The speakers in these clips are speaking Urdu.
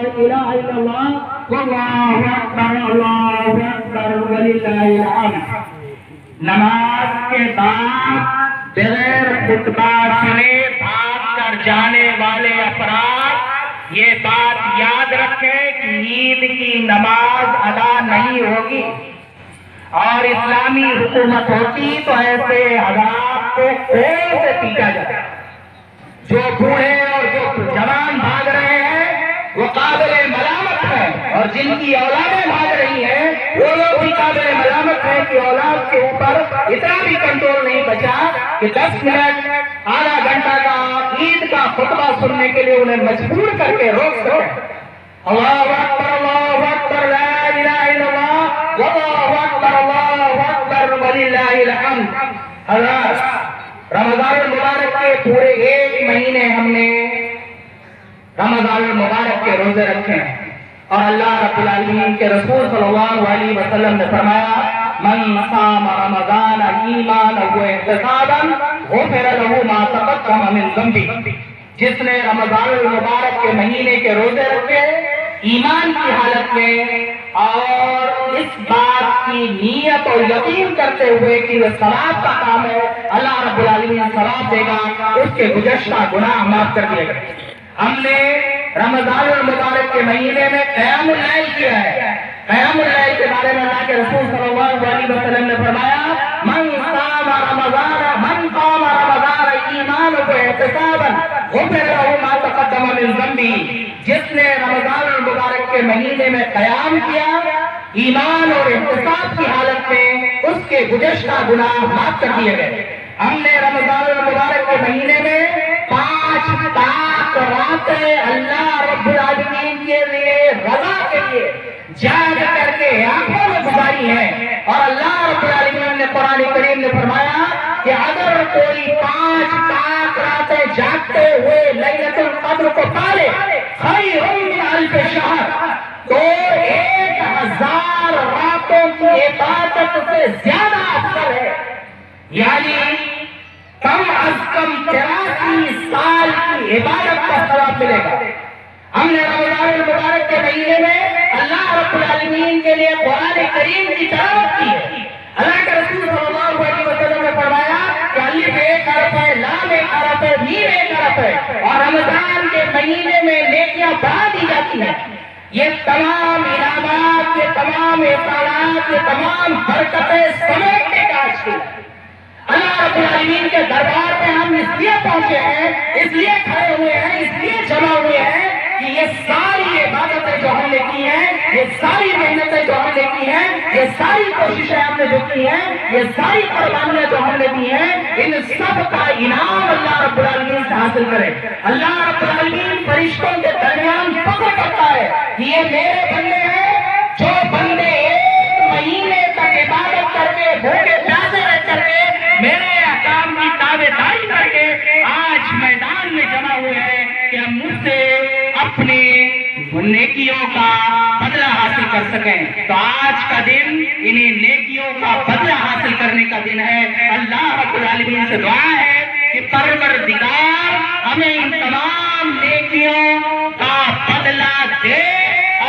الہ الا اللہ واللہ اکبر وللہ الحمد۔ نماز کے بعد بغیر خطبہ سنے بھاگ کر جانے والے افراد یہ بات یاد رکھیں کہ عید کی نماز ادا نہیں ہوگی، اور اسلامی حکومت ہوتی تو ایسے حضرات کو کوڑوں سے پیٹا جاتا۔ جو بوڑھے اور جو جوان بھاگ رہے ہیں وہ قابل ملامت ہیں، اور جن کی اولادیں بھاگ رہی ہیں وہ لوگ بھی قابل ملامت ہیں کہ اولاد کے اوپر اتنا بھی کنٹرول نہیں بچا کہ 10 منٹ آدھا گھنٹہ کا عید کا خطبہ سننے کے لیے انہیں مجبور کر کے روک سکے۔ اللہ اکبر لا الہ الا اللہ واللہ اکبر وللہ الحمد۔ حضرات، رمضان المبارک کے پورے 1 مہینے ہم نے رمضان المبارک کے روزے رکھے ہیں، اور اللہ رب العالمین کے رسول صلی اللہ علیہ وسلم نے فرمایا من صام رمضان ایمانا واحتسابا غفر له ما تقدم من ذنبه۔ جس نے رمضان المبارک کے مہینے کے روزے رکھے ایمان کی حالت میں اور اس بات کی نیت اور یقین کرتے ہوئے کہ یہ ثواب کا کام ہے، اللہ رب العالمین ثواب دے گا، اس کے گزشتہ گناہ معاف کر دیے گا۔ ہم نے رمضان المبارک کے مہینے میں قیام اللیل کیا ہے۔ قیام اللیل کے بارے میں اللہ کے رسول صلی اللہ علیہ وسلم نے فرمایا من قام رمضان ایمانا واحتسابا غفر له ما تقدم من ذنبه۔ جس نے رمضان المبارک کے مہینے میں قیام کیا ایمان اور احتساب کی حالت میں، اس کے گزشتہ گناہ معاف کر دیے گئے۔ ہم نے رمضان المبارک کے مہینے میں 5 پاک راتیں اللہ رب العالمین کے لیے رضا کے لیے جاگ کر کے آنکھوں میں گزاری ہیں، اور اللہ رب العالمین نے قرآن کریم میں فرمایا کہ اگر کوئی 5 پاک راتیں جاگتے ہوئے لیلۃ القدر کو پالے خیر من الف شہر، تو 1000 راتوں کی عبادت سے زیادہ افضل ہے، یعنی کم از کم 83 سال کی عبادت کا ثواب ملے گا۔ ہم نے رمضان المبارک کے مہینے میں اللہ رب العالمین کے لیے قرآن کریم کی تلاوت کی ہے۔ اللہ کے رسول صلی اللہ علیہ وسلم نے فرمایا کہ الف 1 حرف ہے، لام 1 حرف ہے، میم 1 حرف ہے، اور رمضان کے مہینے میں نیکیاں بڑھا دی جاتی ہیں۔ یہ تمام انعامات، یہ تمام احسانات، یہ تمام برکتیں سمیٹنے کا حاصل ہے۔ اللہ رب العالمین کے دربار میں ہم اس لیے پہنچے ہیں، اس لیے کھڑے ہوئے ہیں، اس لیے جمع ہوئے ہیں کہ یہ ساری عبادتیں جو ہم نے کی ہیں، یہ ساری محنتیں جو ہم نے کی ہیں، یہ ساری کوششیں ہم نے جو کی ہیں، یہ ساری قربانیاں جو ہم نے دی ہیں، ان سب کا انعام اللہ رب العالمین سے حاصل کرے۔ اللہ رب العالمین فرشتوں کے درمیان فخر کرتا ہے کہ یہ میرے بندے ہیں، جو بندے 1 مہینے تک عبادت کر کے بھوکے پیاسے رہ کر کے میرے احکام کی تابعداری کر کے آج میدان میں جمع ہوئے ہیں کہ ہم مجھ سے اپنی نیکیوں کا بدلہ حاصل کر سکیں۔ تو آج کا دن انہیں نیکیوں کا بدلہ حاصل کرنے کا دن ہے۔ اللہ رب العالمین سے دعا ہے کہ پروردگار ہمیں ان تمام نیکیوں کا بدلہ دے،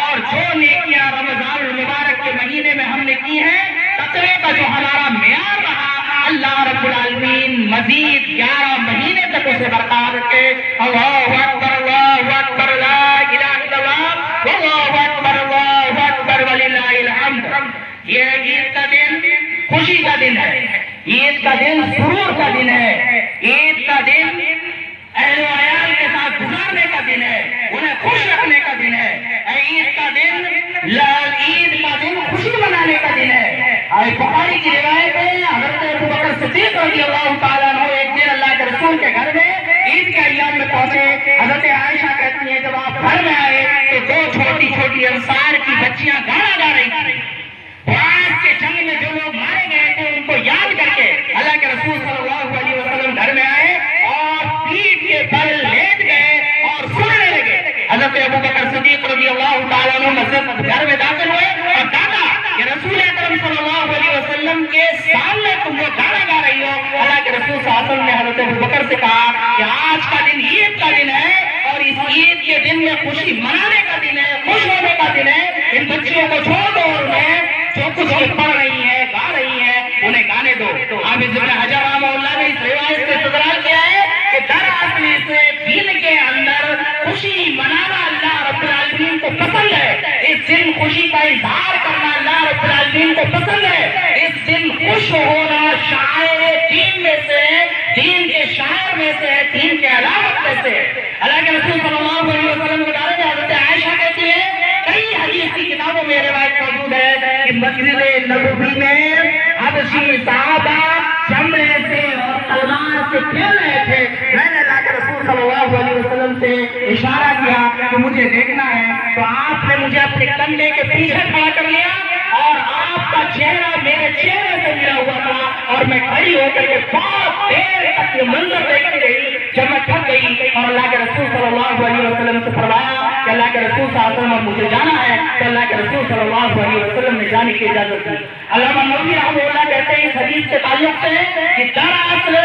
اور جو نیکیاں رمضان المبارک کے مہینے میں ہم نے کی ہیں، تقوی کا جو ہمارا معیار رہا، اللہ رب العالمین مزید 11 مہینے تک اسے برقرار رکھے۔ اللہ اکبر لا الہ الا اللہ واللہ اکبر وللہ الحمد۔ یہ عید کا دن خوشی کا دن ہے، عید کا دن سرور کا دن ہے، عید کا دن اہل و عیال کے ساتھ گزارنے کا دن ہے، انہیں خوش رکھنے کا دن ہے۔ عید کا دن خوشی منانے کا دن ہے۔ بخاری کی روایت ہے، حضرت ابوبکر صدیق رضی اللہ تعالیٰ عنہ ایک دن اللہ کے رسول کے گھر میں عید کے ایام میں پہنچے۔ حضرت عائشہ کہتی ہیں جب آپ گھر میں آئے تو 2 چھوٹی چھوٹی انصار کی بچیاں گانا گا رہی تھیں۔ بعد کے جنگ میں جو لوگ مارے گئے تھے ان کو یاد کر کے اللہ کے رسول صلی اللہ علیہ وسلم گھر میں آئے اور پیٹھ کے بل لیٹ گئے اور سننے لگے۔ حضرت ابوبکر صدیق رضی اللہ تعالیٰ عنہ مسجد گھر میں داخل ہوئے اور کہا کہ رسول اکرم صلی اللہ علیہ وسلم کے سامنے تم وہ گانا گا رہی ہو۔ اللہ کے رسول صلی اللہ علیہ وسلم نے حضرت ابوبکر سے کہا کہ آج کا دن عید کا دن ہے، اور اس عید کے دن میں خوشی منانے کا دن ہے، خوش ہونے کا دن ہے۔ ان بچیوں کو چھوڑ دو اور انہیں جو کچھ یہ پڑھ رہی ہیں، گا رہی ہیں، انہیں گانے دو۔ حافظ ابن حجر رحمہ اللہ نے اس روایت سے استدلال کیا ہے کہ دراصل اس دن کے اندر خوشی منانا اللہ رب العالمین کو پسند ہے۔ اس دن خوشی کا اظہار کرنا اللہ رب العالمین کو پسند ہے۔ اس دن خوش ہونا شاعر دین میں سے، دین کے شاعر میں سے، دین کے علامت میں سے۔ اللہ کے رسول صلی اللہ علیہ وسلم کے بارے میں حضرت عائشہ کہتی ہے، کئی حدیث کی کتابوں میں روایت موجود ہے کہ مسجد نبوی میں حبشی صحابہ چمڑے سے اور تلوار سے کھیل رہے تھے۔ میں نے اللہ کے رسول صلی اللہ علیہ وسلم سے اشارہ کیا کہ مجھے دیکھنا ہے، تو آپ نے مجھے اپنے کندھے کے پیچھے کھڑا کر لیا اور آپ کا چہرہ میرے چہرے سے ملا ہوا تھا، اور میں کھڑی ہو کر کے بہت دیر تک یہ منظر دیکھتی رہی۔ جب میں تھک گئی اور اللہ کے رسول صلی اللہ علیہ وسلم سے فرمایا کہ اللہ کے رسول صلی اللہ علیہ وسلم مجھے جانا ہے، تو اللہ کے رسول صلی اللہ علیہ وسلم نے جانے کی اجازت دی۔ علامہ نووی رحمہ اللہ کہتے ہیں اس حدیث کے تعلق سے کہ دراصل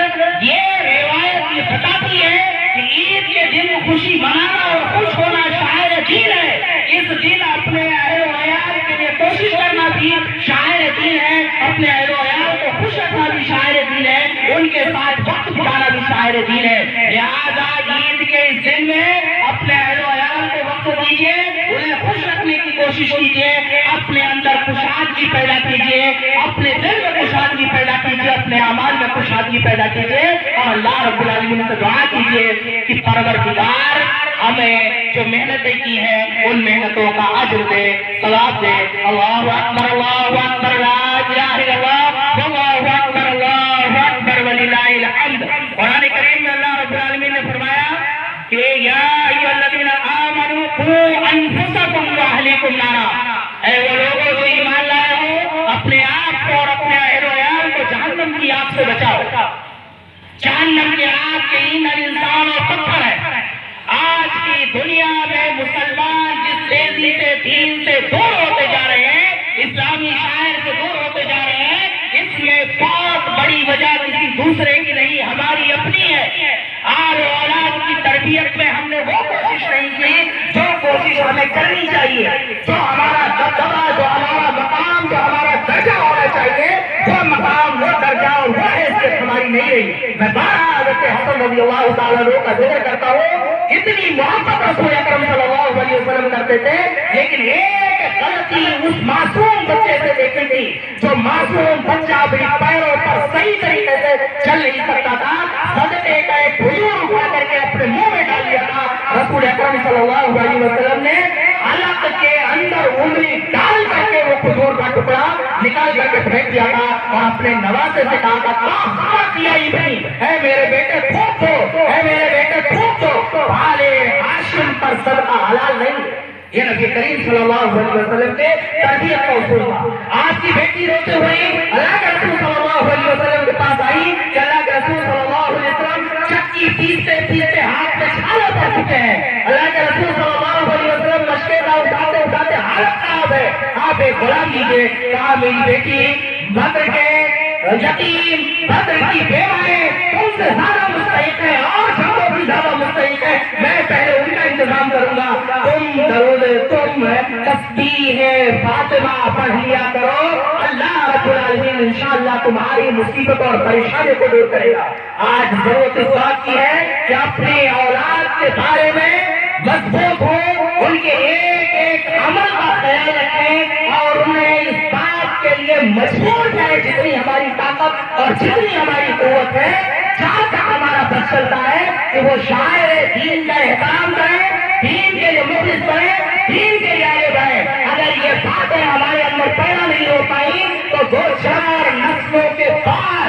یہ روایت یہ بتاتی ہے کہ عید کے دن خوشی منانا اور خوش ہونا شاعر دین ہے۔ اس دن اپنے اہل و عیال کے لیے کوشش کرنا بھی شاعر دین ہے، اپنے اہل و عیال کو خوش رکھنا بھی شاعر دین ہے، ان کے ساتھ وقت بتانا بھی شاعر دین ہے۔ لہٰذا عید کے اس دن میں اپنے اہل و عیال کو وقت دیجیے، انہیں خوش رکھنے کی کوشش کیجیے، اپنے اندر خوشحالی پیدا کیجیے، اپنے دل میں خوشحالی پیدا کیجیے، اپنے اعمال میں خوشحالی پیدا کیجیے، اور اللہ رب العالمین سے دعا کیجیے کہ پروردگار ہمیں جو محنتیں کی ہیں ان محنتوں کا اجر دے، ثواب دے۔ اللہ اکبر، اللہ اکبر، لا الہ الا اللہ، اللہ اکبر، اللہ اکبر وللہ الحمد۔ قرآن کریم میں اللہ رب العالمین نے فرمایا کہ یا ایھا الذین آمنوا قوا انفسکم واہلیکم نارا، اے وہ لوگوں جو ایمان لائے ہو، اپنے آپ کو اور اپنے اہل و عیال کو جہنم کی آگ سے بچاؤ۔ جہنم کی آگ کے ایندھن انسان اور پتھر ہے۔ آج کی دنیا میں مسلمان جس تیزی سے دین سے دور ہوتے جا رہے ہیں، اسلامی شاعر سے دور ہوتے جا رہے ہیں، اس میں بہت بڑی وجہ کسی دوسرے کی نہیں، ہماری اپنی ہے۔ آل و اولاد کی تربیت میں ہم نے وہ کوشش نہیں کی جو کوشش ہمیں کرنی چاہیے، جو ہمارا دبدبہ، جو ہمارا مقام، جو ہمارا درجہ ہونا چاہیے، وہ مقام، وہ درجہ اور وہ حیثیت ہماری نہیں رہی۔ میں بارہ حضرت حسن رضی اللہ تعالیٰ عنہ کا ذکر کرتا ہوں، اتنی محبت رسول اکرم صلی اللہ علیہ وسلم کرتے تھے، لیکن ایک غلطی اس معصوم بچے سے دیکھی تھی، جو معصوم بچہ اپنے پیروں پر صحیح طریقے سے چل نہیں سکتا تھا، صدقے کا ایک کھجور اٹھا کر کے اپنے منہ میں ڈال دیا تھا۔ رسول اکرم صلی اللہ علیہ وسلم نے حلق کے اندر انگلی ڈال کر کے وہ کھجور کا ٹکڑا نکال کر کے پھینک دیا تھا، اور اپنے نواسے سے کہا تھا کیا ابنی، اے میرے بیٹے تھوک دو، اے میرے بیٹے تھوک دو، آلے ہاشم پر صدقہ حلال نہیں۔ یہ نبی کریم صلی اللہ علیہ وسلم کے تربیت کا اصول تھا۔ آپ کی بیٹی روتے ہوئی اللہ کے رسول صلی اللہ علیہ وسلم کے پاس آئی کہ اللہ کے رسول صلی اللہ علیہ وسلم چکی پیستے پیستے ہاتھ میں چھالے پڑ چکے ہیں۔ اللہ کے رسول صلی اللہ علیہ وسلم مشکے کا اٹھاتے اٹھاتے حالت خراب ہے، آپ ایک غلام دیجیے۔ کہا میری بیٹی بدر کے یتیم، بدر کی بیوائیں تم سے زیادہ مستحق ہے اور سب کو بھی زیادہ مستحق ہے، میں پہلے ان کا انتظام کروں گا، تم درود تم تسبیح فاطمہ پڑھ لیا کرو، اللہ رب العالمین انشاءاللہ تمہاری مصیبت اور پریشانی کو دور کرے گا۔ آج ضرورت اس بات کی ہے کہ اپنی اولاد کے بارے میں مضبوط ہو، ان کے ایک ایک عمل کا خیال رکھیں اور انہیں اس بات کے لیے مجبور کریں جتنی ہماری طاقت اور جتنی ہماری قوت ہے، جہاں تک ہمارا بس چلتا ہے کہ وہ شاعر دین کا احترام کریں، دین کے لیے مخلص بنے، دین کے لیے آگے بڑھیں۔ اگر یہ باتیں ہمارے اندر پیدا نہیں ہو پائی تو دو چار نسلوں کے بعد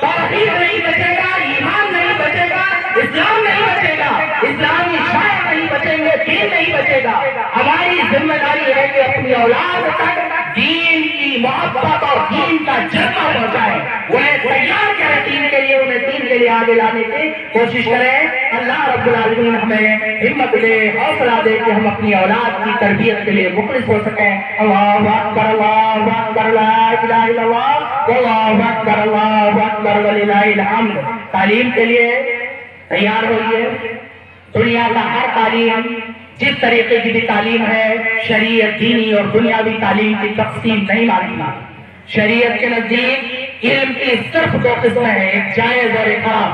توحید نہیں بچے گا، ایمان نہیں بچے گا، اسلام نہیں بچے گا، اسلامی شاعر نہیں بچیں گے، دین نہیں بچے گا۔ ہماری ذمہ داری ہے کہ اپنی اولاد تک دین کی محبت اور دین کا جذبہ پہنچائیں، انہیں تیار کریں دین کے لیے، انہیں دین کے لیے آگے لانے کی کوشش کریں۔ اللہ رب العالمین ہمیں ہمت دے، حوصلہ دے کہ ہم اپنی اولاد کی تربیت کے لیے مخلص ہو سکیں۔ اللہ اکبر، اللہ اکبر، لا الہ الا اللہ، اللہ اکبر، اللہ اکبر وللہ الحمد۔ تعلیم کے لیے تیار ہوئیے، دنیا کا ہر تعلیم جس طریقے کی بھی تعلیم ہے، شریعت دینی اور دنیاوی تعلیم کی تقسیم نہیں مانتی۔ شریعت کے نزدیک علم کی صرف دو قسمیں ہیں، ایک جائز اور ایک حرام۔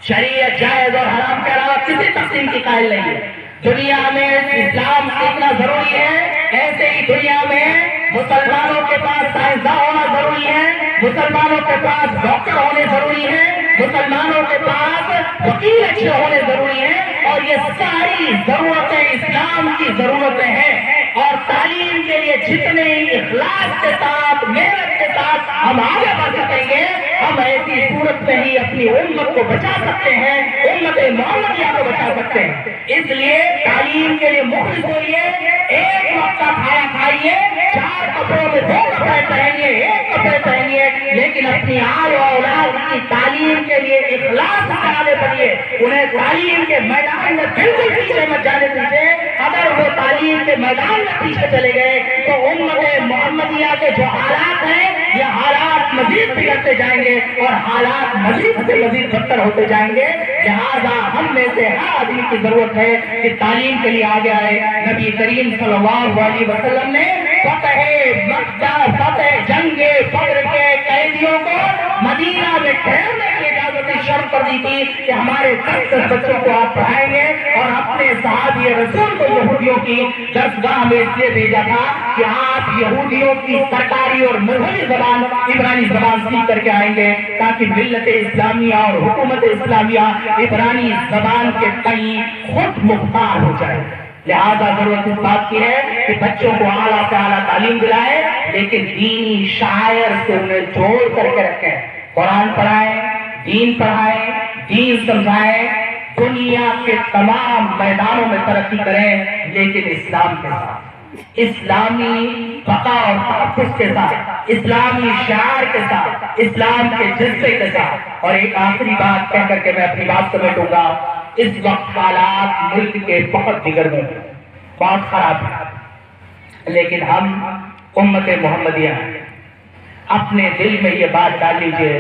شریعت جائز اور حرام کے علاوہ کسی تقسیم کی قائل نہیں ہے۔ دنیا میں اسلام سیکھنا ضروری ہے، ایسے ہی دنیا میں مسلمانوں کے پاس سائنسداں ہونا ضروری ہے، مسلمانوں کے پاس ڈاکٹر ہونے ضروری ہے، مسلمانوں کے پاس وکیل اچھے ہونے ضروری ہیں، اور یہ ساری ضرورتیں اسلام کی ضرورتیں ہیں۔ اور تعلیم کے لیے جتنے اخلاص کے ساتھ، محنت کے ساتھ ہم آگے بڑھ سکیں گے، ہم ایسی صورت میں ہی اپنی امت کو بچا سکتے ہیں، امت محمدیہ کو بچا سکتے ہیں۔ اس لیے تعلیم کے لیے مخلص ہوئیے، ایک وقت کا کھانا کھائیے، 4 کپڑوں میں 2 کپڑے پہنیے، 1 کپڑے پہنیے، لیکن اپنی آل و اولاد کی تعلیم کے لیے اخلاص سے آگے بڑھیے۔ انہیں تعلیم کے میدان میں بالکل پیچھے مت جانے دیجیے۔ اگر وہ تعلیم کے میدان میں پیچھے چلے گئے تو امت محمدیہ کے جو حالات ہیں، یہ حالات مزید بگڑتے جائیں گے اور حالات مزید سے مزید بدتر ہوتے جائیں گے۔ لہذا ہم میں سے ہر آدمی کی ضرورت ہے کہ تعلیم کے لیے آگے آئے۔ نبی کریم صلی اللہ علیہ وسلم نے فتح جنگ بدر کے قیدیوں کو مدینہ میں ٹھہرنے کی اجازت شرط کر دی تھی کہ ہمارے 10 بچوں کو آپ پڑھائیں گے، اور اپنے صحابی رسول کو یہودیوں کی درسگاہ میں اس لیے بھیجا تھا کہ آپ یہودیوں کی سرکاری اور مذہبی زبان عبرانی زبان سیکھ کر کے آئیں گے، تاکہ ملت اسلامیہ اور حکومت اسلامیہ عبرانی زبان کے تئیں خود مختار ہو جائے۔ لہذا ضرورت اس بات کی ہے کہ بچوں کو اعلیٰ سے اعلیٰ تعلیم دلائیں، لیکن دینی شاعر سے انہیں جوڑ کر کے رکھیں، قرآن پڑھائیں، دین پڑھائیں، دین سمجھائیں، دنیا کے تمام میدانوں میں ترقی کریں، لیکن اسلام کے ساتھ، اسلامی بقا اور تحفظ کے ساتھ، اسلامی شعار کے ساتھ، اسلام کے جذبے کے ساتھ۔ اور ایک آخری بات کہہ کر کے میں اپنی بات سمیٹوں گا۔ اس وقت حالات ملک کے بہت بگڑ گئے، بہت خراب ہے، لیکن ہم امت محمدیہ اپنے دل میں یہ بات ڈال لیجئے،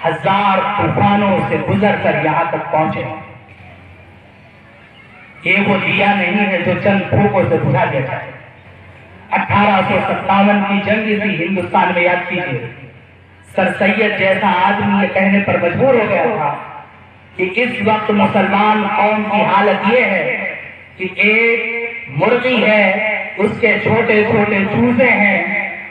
1000 طوفانوں سے گزر کر یہاں تک پہنچے۔ یہ وہ دیا نہیں ہے جو چند پھوکوں سے بجھا دیا جائے۔ 1857 کی جنگ اسی ہندوستان میں یاد کیجیے، سر سید جیسا آدمی یہ کہنے پر مجبور ہو گیا تھا کہ اس وقت مسلمان قوم کی حالت یہ ہے کہ ایک مرغی ہے، اس کے چھوٹے چھوٹے چوزے ہیں،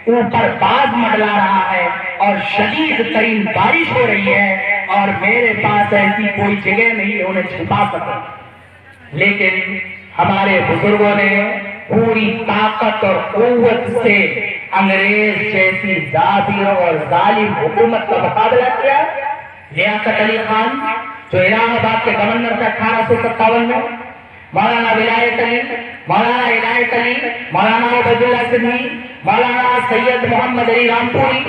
اوپر باز منڈلا رہا ہے اور شدید ترین بارش ہو رہی ہے، اور میرے پاس ایسی کوئی جگہ نہیں ہے انہیں چھپا سکے۔ لیکن ہمارے بزرگوں نے پوری طاقت اور قوت سے انگریز جیسی جابر اور ظالم حکومت کا مقابلہ کیا۔ لیاقت علی خان جو الہ آباد کے گورنر تھے 1857 میں، مولانا ولایت علی، مولانا عنایت علی، مولانا عبید اللہ سندھی، مولانا سید محمد علی رامپوری،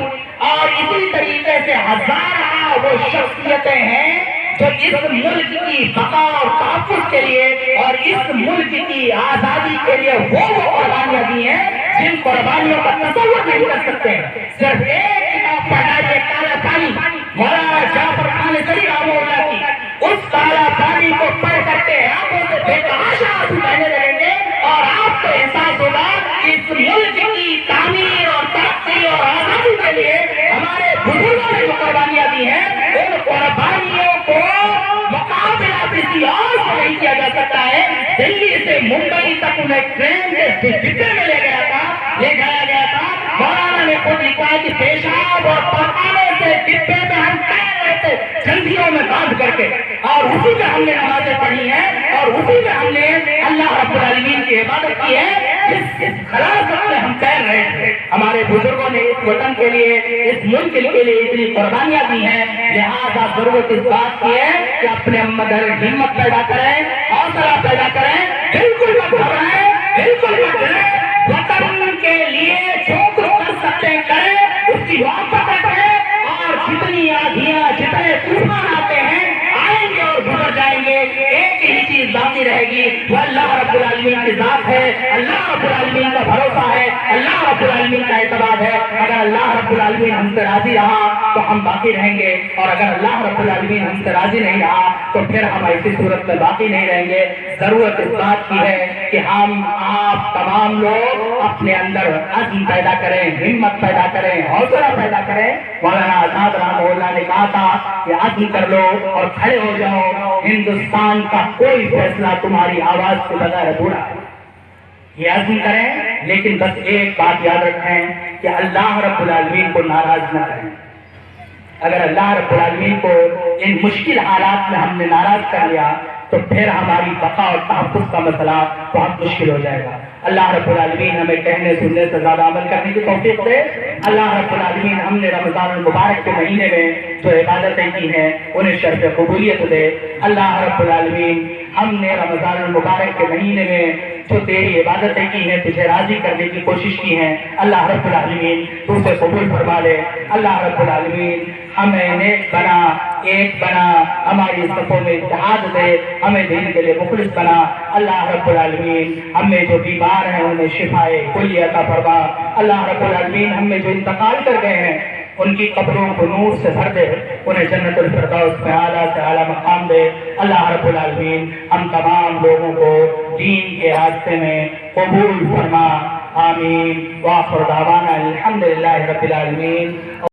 اور اسی طریقے سے ہزارہ وہ شخصیتیں ہیں جو اس ملک کی بقا اور تحفظ کے لیے اور اس ملک کی آزادی کے لیے وہ قربانیاں دی ہیں جن قربانیوں کا تصور نہیں کر سکتے۔ صرف ایک کتاب پڑھنا ہے، کالا پانی، مولانا جعفر خان صدی رحمہ اللہ کی، اس کالا پانی کو پڑھ کرتے آنکھوں سے بے تحاشا آنسو بہنے لگیں گے، اور آپ کو احساس ہوگا کہ اس ملک کی تعمیر اور ترقی اور آزادی کے لیے ہمارے بزرگوں نے جو قربانیاں دی ہیں، ان قربانیوں کو مقابلہ کسی اور کو نہیں کیا جا سکتا ہے۔ دلی سے ممبئی تک انہیں ٹرین کے ڈبے میں لے جایا گیا تھا۔ مولانا نے خود لکھا ہے کہ پیشاب اور پخانے سے ڈبے میں ہم تیر رہے تھے جنگیوں میں باندھ کر کے، اور اسی میں ہم نے نمازیں پڑھی ہیں، اور اسی میں ہم نے اللہ رب العالمین کی عبادت کی ہے، جس خلاصت میں ہم تیر رہے تھے۔ ہمارے بزرگوں نے اس وطن کے لیے، اس ملک کے لیے اتنی قربانیاں دی ہیں، لہذا ضرورت اس بات کی ہے کہ اپنے اندر ہمت پیدا کریں، حوصلہ پیدا کریں، بالکل مت گھبرائیں، بالکل مت ڈریں، وطن کے لیے جو کچھ کر سکتے ہیں کریں، اس کی محبت رکھیں، اور جتنی آندھیاں، جتنے طوفان آتے ہیں آئیں گے اور گزر جائیں گے، ایک ہی چیز باقی رہے گی، وہ اللہ رب العالمین کی ذات ہے۔ ہے, اللہ رب العالمین کا بھروسہ ہے, اللہ رب العالمین کا اعتماد ہے. اگر اللہ رب العالمین ہم سے راضی رہا تو ہم باقی رہیں گے, اور اگر اللہ رب العالمین ہم سے راضی نہیں رہا تو پھر ہم ایسی صورت میں باقی نہیں رہیں گے. ضرورت اس بات کی ہے کہ ہم آپ تمام لوگ اپنے اندر عزم پیدا کریں, ہمت پیدا کریں, حوصلہ پیدا کریں. مولانا آزاد رحمہ اللہ نے کہا تھا کہ عزم کر لو اور کھڑے ہو جاؤ, ہندوستان کا کوئی فیصلہ تمہاری آواز کے بغیر ادھورا ہے. یہ عزم کریں, لیکن بس ایک بات یاد رکھیں کہ اللہ رب العالمین کو ناراض نہ کریں. اگر اللہ رب العالمین کو ان مشکل حالات میں ہم نے ناراض کر لیا تو پھر ہماری بقا اور تحفظ کا مسئلہ بہت مشکل ہو جائے گا. اللہ رب العالمین ہمیں کہنے سننے سے زیادہ عمل کرنے کی توفیق دے. اللہ رب العالمین ہم نے رمضان المبارک کے مہینے میں جو عبادتیں کی ہیں انہیں شرف قبولیت دے. اللہ رب العالمین ہم نے رمضان المبارک کے مہینے میں جو تیری عبادتیں کی ہیں, تجھے راضی کرنے کی کوشش کی ہیں, اللہ رب العالمین تو اسے قبول فرما لے. اللہ رب العالمین ہمیں نیک بنا, ایک بنا, ہماری صفوں میں اتحاد دے, ہمیں دین کے لیے مخلص بنا. اللہ رب العالمین ہم میں جو بیمار ہیں انہیں شفائے کلی عطا فرما. اللہ رب العالمین ہم میں جو انتقال کر گئے ہیں ان کی قبروں کو نور سے بھر دے, انہیں جنت الفردوس میں اعلیٰ سے اعلیٰ مقام دے. اللہ رب العالمین ہم تمام لوگوں کو دین کے راستے میں قبول فرما. آمین. وآخر دعوانا الحمدللہ رب العالمین.